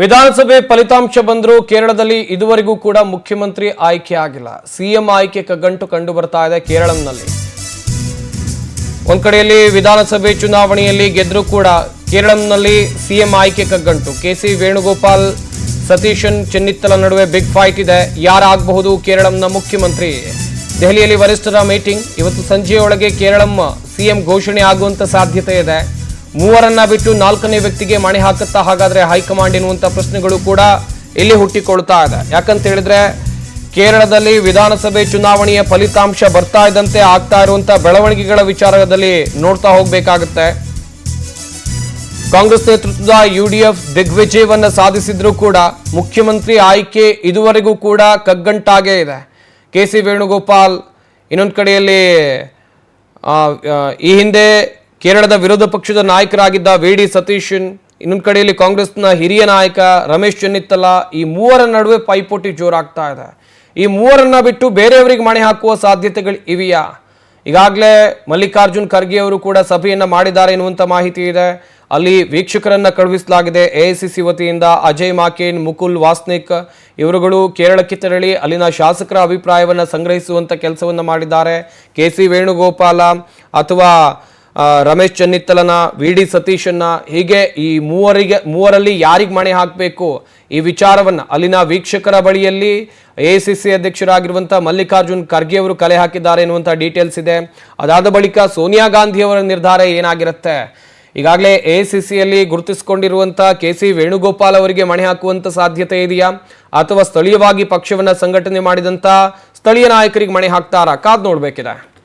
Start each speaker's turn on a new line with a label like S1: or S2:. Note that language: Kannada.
S1: ವಿಧಾನಸಭೆ ಫಲಿತಾಂಶ ಬಂದರೂ ಕೇರಳದಲ್ಲಿ ಇದುವರೆಗೂ ಕೂಡ ಮುಖ್ಯಮಂತ್ರಿ ಆಯ್ಕೆ ಆಗಿಲ್ಲ. ಸಿಎಂ ಆಯ್ಕೆ ಕಗ್ಗಂಟು ಕಂಡು ಬರ್ತಾ ಇದೆ ಕೇರಳಂನಲ್ಲಿ. ಒಂದ್ ಕಡೆಯಲ್ಲಿ ವಿಧಾನಸಭೆ ಚುನಾವಣೆಯಲ್ಲಿ ಗೆದ್ರೂ ಕೂಡ ಕೇರಳಂನಲ್ಲಿ ಸಿಎಂ ಆಯ್ಕೆ ಕಗ್ಗಂಟು. ಕೆಸಿ ವೇಣುಗೋಪಾಲ್ ಸತೀಶನ್ ಚೆನ್ನಿತ್ತಲ ನಡುವೆ ಬಿಗ್ ಫೈಟ್ ಇದೆ. ಯಾರಾಗಬಹುದು ಕೇರಳಂನ ಮುಖ್ಯಮಂತ್ರಿ? ದೆಹಲಿಯಲ್ಲಿ ವರಿಷ್ಠರ ಮೀಟಿಂಗ್. ಇವತ್ತು ಸಂಜೆಯೊಳಗೆ ಕೇರಳಂ ಸಿಎಂ ಘೋಷಣೆ ಆಗುವಂತ ಸಾಧ್ಯತೆ ಇದೆ. ಮೂವರನ್ನ ಬಿಟ್ಟು ನಾಲ್ಕನೇ ವ್ಯಕ್ತಿಗೆ ಮಣೆ ಹಾಕುತ್ತಾ ಹಾಗಾದ್ರೆ ಹೈಕಮಾಂಡ್ ಎನ್ನುವಂತ ಪ್ರಶ್ನೆಗಳು ಕೂಡ ಇಲ್ಲಿ ಹುಟ್ಟಿಕೊಳ್ತಾ ಇದೆ. ಯಾಕಂತ ಹೇಳಿದ್ರೆ ಕೇರಳದಲ್ಲಿ ವಿಧಾನಸಭೆ ಚುನಾವಣೆಯ ಫಲಿತಾಂಶ ಬರ್ತಾ ಇದ್ದಂತೆ ಆಗ್ತಾ ಇರುವಂತಹ ಬೆಳವಣಿಗೆಗಳ ವಿಚಾರದಲ್ಲಿ ನೋಡ್ತಾ ಹೋಗಬೇಕಾಗುತ್ತೆ. ಕಾಂಗ್ರೆಸ್ ನೇತೃತ್ವದ ಯುಡಿಎಫ್ ದಿಗ್ವಿಜಯವನ್ನ ಸಾಧಿಸಿದ್ರೂ ಕೂಡ ಮುಖ್ಯಮಂತ್ರಿ ಆಯ್ಕೆ ಇದುವರೆಗೂ ಕೂಡ ಕಗ್ಗಂಟಾಗೇ ಇದೆ. ಕೆಸಿ ವೇಣುಗೋಪಾಲ್ ಇನ್ನೊಂದು ಕಡೆಯಲ್ಲಿ ಈ ಹಿಂದೆ ಕೇರಳದ ವಿರೋಧ ಪಕ್ಷದ ನಾಯಕರಾಗಿದ್ದ ವಿ.ಡಿ. ಸತೀಶನ್, ಇನ್ನೊಂದು ಕಡೆಯಲ್ಲಿ ಕಾಂಗ್ರೆಸ್ನ ಹಿರಿಯ ನಾಯಕ ರಮೇಶ್ ಚೆನ್ನಿತ್ತಲ, ಈ ಮೂವರ ನಡುವೆ ಪೈಪೋಟಿ ಜೋರಾಗ್ತಾ ಇದೆ. ಈ ಮೂವರನ್ನ ಬಿಟ್ಟು ಬೇರೆಯವರಿಗೆ ಮಣೆ ಹಾಕುವ ಸಾಧ್ಯತೆಗಳು ಇವೆಯಾ? ಈಗಾಗಲೇ ಮಲ್ಲಿಕಾರ್ಜುನ್ ಖರ್ಗೆ ಅವರು ಕೂಡ ಸಭೆಯನ್ನ ಮಾಡಿದ್ದಾರೆ ಎನ್ನುವಂತ ಮಾಹಿತಿ ಇದೆ. ಅಲ್ಲಿ ವೀಕ್ಷಕರನ್ನ ಕಳುಹಿಸಲಾಗಿದೆ. ಎಐಸಿಸಿ ವತಿಯಿಂದ ಅಜಯ್ ಮಾಕೇನ್, ಮುಕುಲ್ ವಾಸ್ನಿಕ್ ಇವರುಗಳು ಕೇರಳಕ್ಕೆ ತೆರಳಿ ಅಲ್ಲಿನ ಶಾಸಕರ ಅಭಿಪ್ರಾಯವನ್ನ ಸಂಗ್ರಹಿಸುವಂತ ಕೆಲಸವನ್ನ ಮಾಡಿದ್ದಾರೆ. ಕೆಸಿ ವೇಣುಗೋಪಾಲ ಅಥವಾ ರಮೇಶ್ ಚೆನ್ನಿತ್ತಲನ, ವಿ.ಡಿ. ಸತೀಶನ್ನ, ಹೀಗೆ ಈ ಮೂವರಲ್ಲಿ ಯಾರಿಗೆ ಮಣೆ ಹಾಕಬೇಕು ಈ ವಿಚಾರವನ್ನ ಅಲ್ಲಿನ ವೀಕ್ಷಕರ ಬಳಿಯಲ್ಲಿ ಎಐಸಿಸಿ ಅಧ್ಯಕ್ಷರಾಗಿರುವಂಥ ಮಲ್ಲಿಕಾರ್ಜುನ್ ಖರ್ಗೆ ಅವರು ಕಲೆ ಹಾಕಿದ್ದಾರೆ ಎನ್ನುವಂಥ ಡೀಟೇಲ್ಸ್ ಇದೆ. ಅದಾದ ಬಳಿಕ ಸೋನಿಯಾ ಗಾಂಧಿ ಅವರ ನಿರ್ಧಾರ ಏನಾಗಿರುತ್ತೆ? ಈಗಾಗಲೇ ಎಐಸಿಸಿಯಲ್ಲಿ ಗುರುತಿಸಿಕೊಂಡಿರುವಂಥ ಕೆಸಿ ವೇಣುಗೋಪಾಲ್ ಅವರಿಗೆ ಮಣೆ ಹಾಕುವಂಥ ಸಾಧ್ಯತೆ ಇದೆಯಾ, ಅಥವಾ ಸ್ಥಳೀಯವಾಗಿ ಪಕ್ಷವನ್ನ ಸಂಘಟನೆ ಮಾಡಿದಂಥ ಸ್ಥಳೀಯ ನಾಯಕರಿಗೆ ಮಣೆ ಹಾಕ್ತಾರಾ? ಕಾದ್ ನೋಡ್ಬೇಕಿದೆ.